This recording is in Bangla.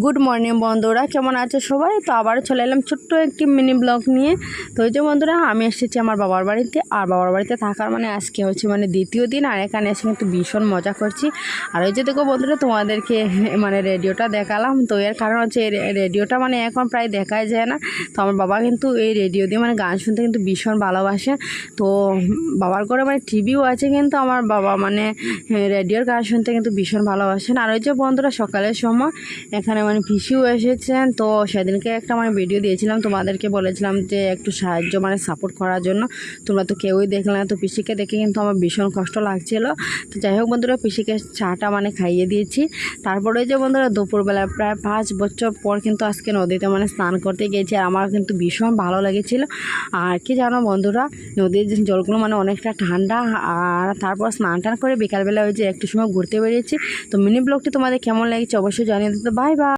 গুড মর্নিং বন্ধুরা, কেমন আছে সবাই? তো আবারও চলে এলাম ছোট্ট একটি মিনি ব্লগ নিয়ে। তো এই যে বন্ধুরা, আমি এসেছি আমার বাবার বাড়িতে। আর বাবার বাড়িতে থাকার মানে আজকে হচ্ছে দ্বিতীয় দিন। আর এখানে এসে কিন্তু ভীষণ মজা করছি। আর ওই যে দেখো বন্ধুরা, তোমাদেরকে রেডিওটা দেখালাম। তো এর কারণ হচ্ছে এই রেডিওটা এখন প্রায় দেখাই যায় না। তো আমার বাবা কিন্তু এই রেডিও দিয়ে গান শুনতে কিন্তু ভীষণ ভালোবাসে। তো বাবার ঘরে টিভিও আছে, কিন্তু আমার বাবা রেডিওর গান শুনতে কিন্তু ভীষণ ভালোবাসেন। আর ওই যে বন্ধুরা, সকালের সময় এখানে পিসিও এসেছেন। তো সেদিনকে একটা ভিডিও দিয়েছিলাম, তোমাদেরকে বলেছিলাম যে একটু সাহায্য সাপোর্ট করার জন্য। তোমরা তো কেউই দেখলে না। তো পিসিকে দেখে কিন্তু আমার ভীষণ কষ্ট লাগছিল। তো যাই হোক বন্ধুরা, পিসিকে চাটা খাইয়ে দিয়েছি। তারপরে যে বন্ধুরা, দুপুরবেলা প্রায় 5 বছর পর কিন্তু আজকে নদীতে স্নান করতে গিয়েছি। আর আমার কিন্তু ভীষণ ভালো লেগেছিল। আর কি জানো বন্ধুরা, নদীর জলগুলো অনেকটা ঠান্ডা। আর তারপর স্নান টান করে বিকালবেলা ওই যে একটু সময় ঘুরতে বেরিয়েছি। তো মিনি ব্লগটি তোমাদের কেমন লেগেছে অবশ্যই জানিয়ে দিতে। Bye bye.